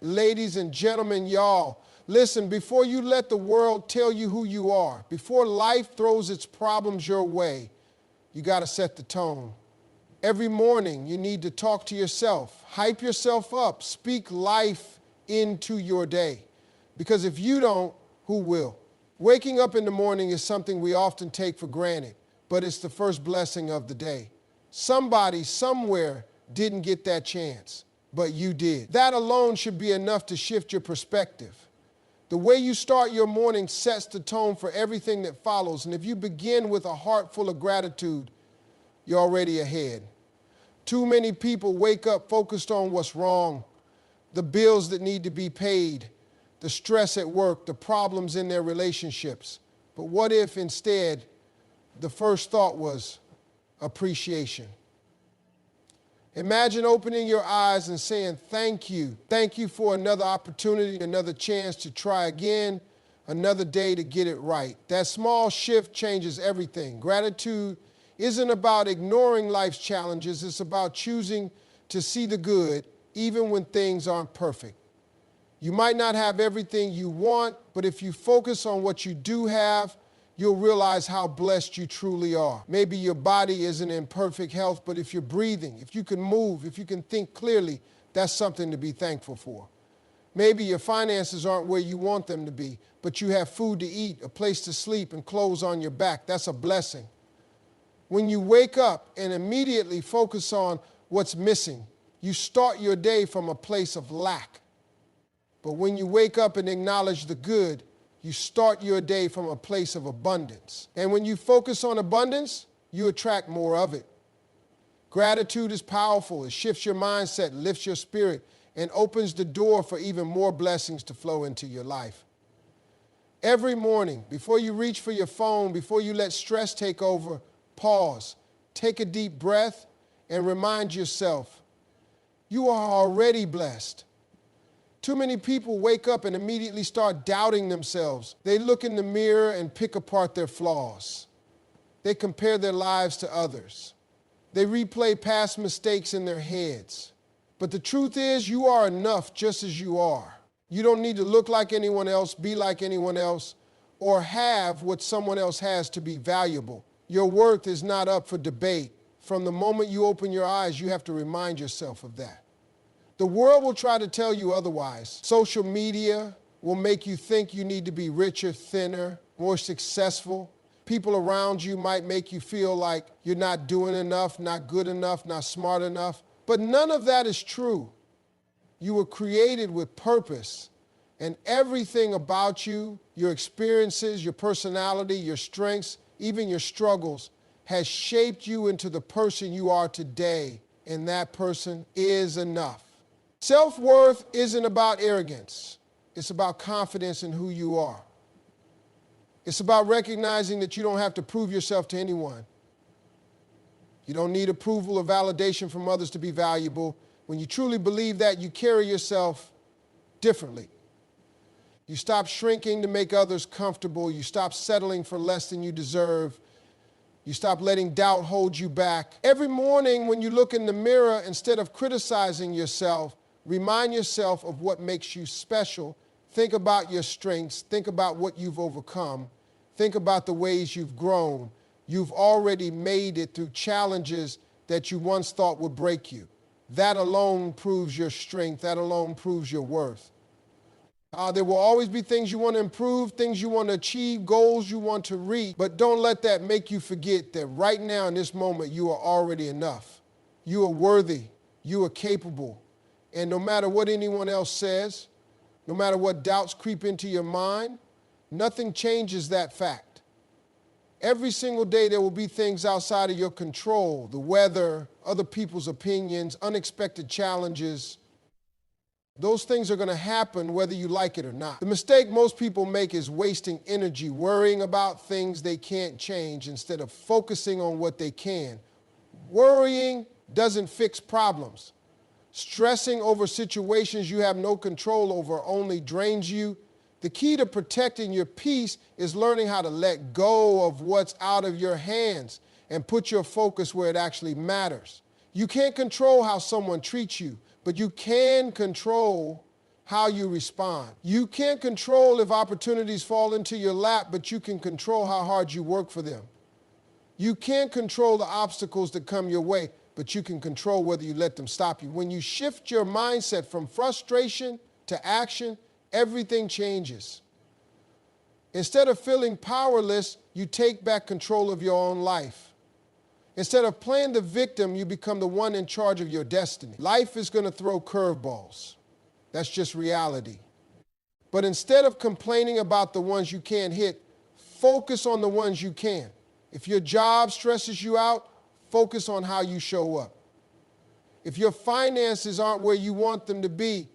Ladies and gentlemen, y'all, listen, before you let the world tell you who you are, before life throws its problems your way, you got to set the tone. Every morning, you need to talk to yourself, hype yourself up, speak life into your day. Because if you don't, who will? Waking up in the morning is something we often take for granted, but it's the first blessing of the day. Somebody, somewhere, didn't get that chance, but you did. That alone should be enough to shift your perspective. The way you start your morning sets the tone for everything that follows, and if you begin with a heart full of gratitude, you're already ahead. Too many people wake up focused on what's wrong, the bills that need to be paid, the stress at work, the problems in their relationships. But what if instead the first thought was appreciation? Imagine opening your eyes and saying, thank you. Thank you for another opportunity, another chance to try again, another day to get it right. That small shift changes everything. Gratitude isn't about ignoring life's challenges. It's about choosing to see the good, even when things aren't perfect. You might not have everything you want, but if you focus on what you do have, you'll realize how blessed you truly are. Maybe your body isn't in perfect health, but if you're breathing, if you can move, if you can think clearly, that's something to be thankful for. Maybe your finances aren't where you want them to be, but you have food to eat, a place to sleep, and clothes on your back. That's a blessing. When you wake up and immediately focus on what's missing, you start your day from a place of lack. But when you wake up and acknowledge the good, you start your day from a place of abundance. And when you focus on abundance, you attract more of it. Gratitude is powerful. It shifts your mindset, lifts your spirit, and opens the door for even more blessings to flow into your life. Every morning, before you reach for your phone, before you let stress take over, pause, take a deep breath, and remind yourself, you are already blessed. Too many people wake up and immediately start doubting themselves. They look in the mirror and pick apart their flaws. They compare their lives to others. They replay past mistakes in their heads. But the truth is, you are enough just as you are. You don't need to look like anyone else, be like anyone else, or have what someone else has to be valuable. Your worth is not up for debate. From the moment you open your eyes, you have to remind yourself of that. The world will try to tell you otherwise. Social media will make you think you need to be richer, thinner, more successful. People around you might make you feel like you're not doing enough, not good enough, not smart enough. But none of that is true. You were created with purpose, and everything about you, your experiences, your personality, your strengths, even your struggles, has shaped you into the person you are today, and that person is enough. Self-worth isn't about arrogance. It's about confidence in who you are. It's about recognizing that you don't have to prove yourself to anyone. You don't need approval or validation from others to be valuable. When you truly believe that, you carry yourself differently. You stop shrinking to make others comfortable. You stop settling for less than you deserve. You stop letting doubt hold you back. Every morning when you look in the mirror, instead of criticizing yourself, remind yourself of what makes you special. Think about your strengths. Think about what you've overcome. Think about the ways you've grown. You've already made it through challenges that you once thought would break you. That alone proves your strength. That alone proves your worth. There will always be things you want to improve, things you want to achieve, goals you want to reach, but don't let that make you forget that right now in this moment you are already enough. You are worthy. You are capable. And no matter what anyone else says, no matter what doubts creep into your mind, nothing changes that fact. Every single day there will be things outside of your control, the weather, other people's opinions, unexpected challenges. Those things are going to happen whether you like it or not. The mistake most people make is wasting energy worrying about things they can't change instead of focusing on what they can. Worrying doesn't fix problems. Stressing over situations you have no control over only drains you. The key to protecting your peace is learning how to let go of what's out of your hands and put your focus where it actually matters. You can't control how someone treats you, but you can control how you respond. You can't control if opportunities fall into your lap, but you can control how hard you work for them. You can't control the obstacles that come your way, but you can control whether you let them stop you. When you shift your mindset from frustration to action, everything changes. Instead of feeling powerless, you take back control of your own life. Instead of playing the victim, you become the one in charge of your destiny. Life is going to throw curveballs. That's just reality. But instead of complaining about the ones you can't hit, focus on the ones you can. If your job stresses you out, focus on how you show up. If your finances aren't where you want them to be,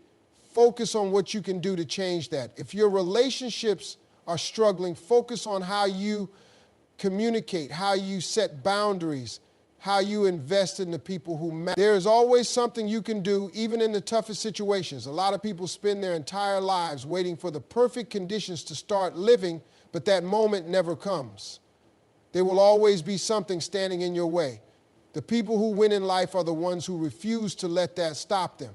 focus on what you can do to change that. If your relationships are struggling, focus on how you communicate, how you set boundaries, how you invest in the people who matter. There is always something you can do, even in the toughest situations. A lot of people spend their entire lives waiting for the perfect conditions to start living, but that moment never comes. There will always be something standing in your way. The people who win in life are the ones who refuse to let that stop them.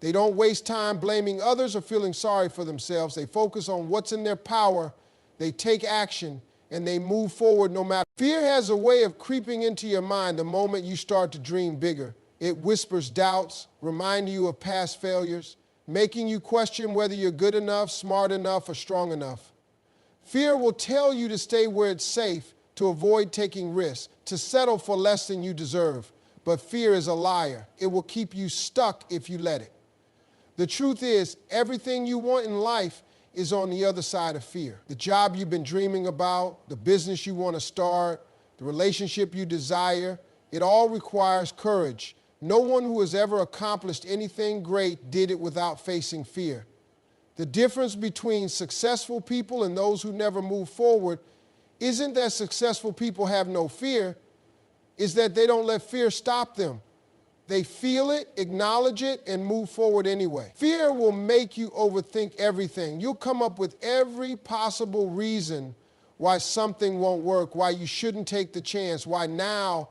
They don't waste time blaming others or feeling sorry for themselves. They focus on what's in their power. They take action and they move forward no matter. Fear has a way of creeping into your mind the moment you start to dream bigger. It whispers doubts, reminding you of past failures, making you question whether you're good enough, smart enough, or strong enough. Fear will tell you to stay where it's safe, to avoid taking risks, to settle for less than you deserve. But fear is a liar. It will keep you stuck if you let it. The truth is, everything you want in life is on the other side of fear. The job you've been dreaming about, the business you want to start, the relationship you desire, it all requires courage. No one who has ever accomplished anything great did it without facing fear. The difference between successful people and those who never move forward isn't that successful people have no fear, is that they don't let fear stop them. They feel it, acknowledge it, and move forward anyway. Fear will make you overthink everything. You'll come up with every possible reason why something won't work, why you shouldn't take the chance, why now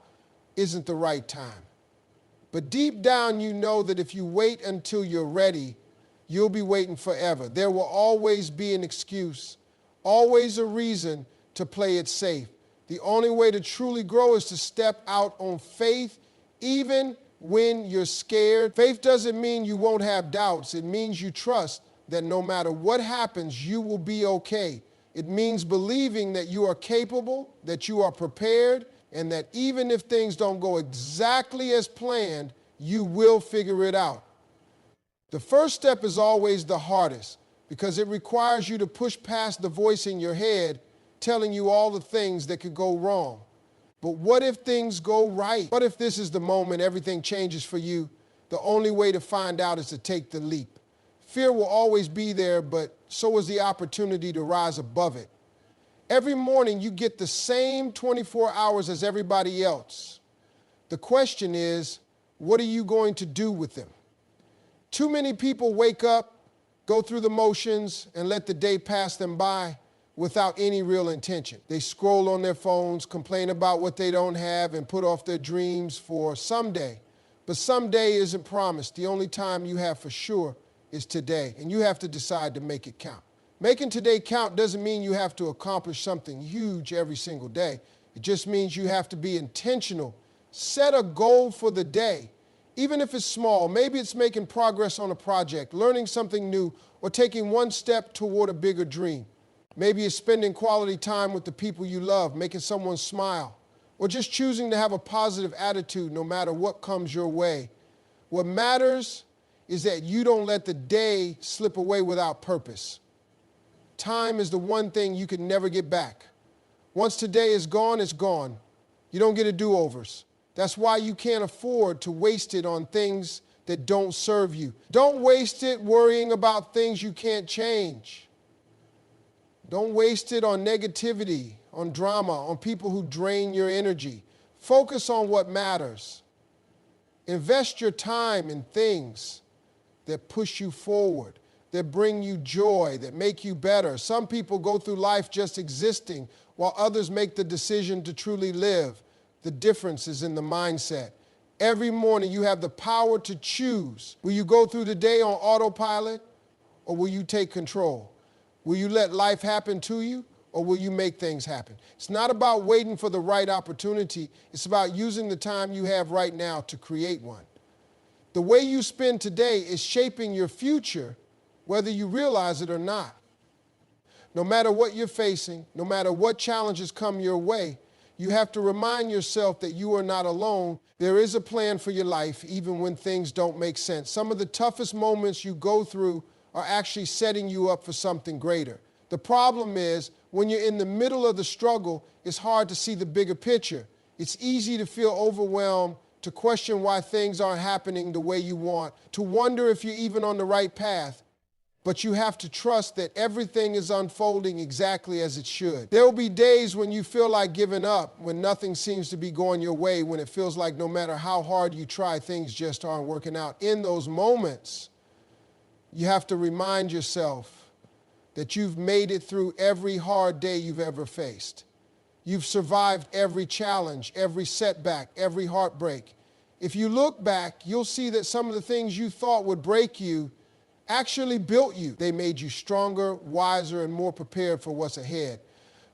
isn't the right time. But deep down, you know that if you wait until you're ready, you'll be waiting forever. There will always be an excuse, always a reason to play it safe. The only way to truly grow is to step out on faith, even when you're scared. Faith doesn't mean you won't have doubts. It means you trust that no matter what happens, you will be okay. It means believing that you are capable, that you are prepared, and that even if things don't go exactly as planned, you will figure it out. The first step is always the hardest because it requires you to push past the voice in your head telling you all the things that could go wrong. But what if things go right? What if this is the moment everything changes for you? The only way to find out is to take the leap. Fear will always be there, but so is the opportunity to rise above it. Every morning you get the same 24 hours as everybody else. The question is, what are you going to do with them? Too many people wake up, go through the motions, and let the day pass them by without any real intention. They scroll on their phones, complain about what they don't have, and put off their dreams for someday. But someday isn't promised. The only time you have for sure is today, and you have to decide to make it count. Making today count doesn't mean you have to accomplish something huge every single day. It just means you have to be intentional. Set a goal for the day, even if it's small. Maybe it's making progress on a project, learning something new, or taking one step toward a bigger dream. Maybe it's spending quality time with the people you love, making someone smile, or just choosing to have a positive attitude no matter what comes your way. What matters is that you don't let the day slip away without purpose. Time is the one thing you can never get back. Once today is gone, it's gone. You don't get a do-overs. That's why you can't afford to waste it on things that don't serve you. Don't waste it worrying about things you can't change. Don't waste it on negativity, on drama, on people who drain your energy. Focus on what matters. Invest your time in things that push you forward, that bring you joy, that make you better. Some people go through life just existing, while others make the decision to truly live. The difference is in the mindset. Every morning you have the power to choose. Will you go through the day on autopilot, or will you take control? Will you let life happen to you, or will you make things happen? It's not about waiting for the right opportunity. It's about using the time you have right now to create one. The way you spend today is shaping your future, whether you realize it or not. No matter what you're facing, no matter what challenges come your way, you have to remind yourself that you are not alone. There is a plan for your life, even when things don't make sense. Some of the toughest moments you go through are actually setting you up for something greater. The problem is, when you're in the middle of the struggle, it's hard to see the bigger picture. It's easy to feel overwhelmed, to question why things aren't happening the way you want, to wonder if you're even on the right path. But you have to trust that everything is unfolding exactly as it should. There will be days when you feel like giving up, when nothing seems to be going your way, when it feels like no matter how hard you try, things just aren't working out. In those moments, you have to remind yourself that you've made it through every hard day you've ever faced. You've survived every challenge, every setback, every heartbreak. If you look back, you'll see that some of the things you thought would break you actually built you. They made you stronger, wiser, and more prepared for what's ahead.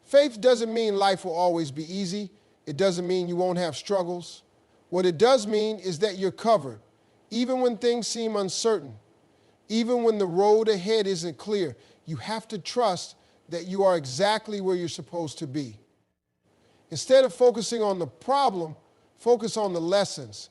Faith doesn't mean life will always be easy. It doesn't mean you won't have struggles. What it does mean is that you're covered, even when things seem uncertain, even when the road ahead isn't clear. You have to trust that you are exactly where you're supposed to be. Instead of focusing on the problem, focus on the lessons.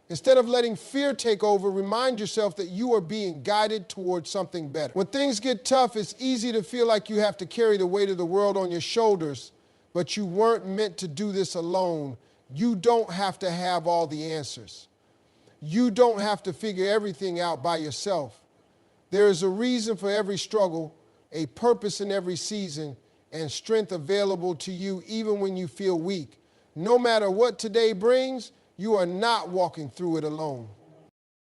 Instead of letting fear take over, remind yourself that you are being guided towards something better. When things get tough, it's easy to feel like you have to carry the weight of the world on your shoulders, but you weren't meant to do this alone. You don't have to have all the answers. You don't have to figure everything out by yourself. There is a reason for every struggle, a purpose in every season, and strength available to you even when you feel weak. No matter what today brings, you are not walking through it alone.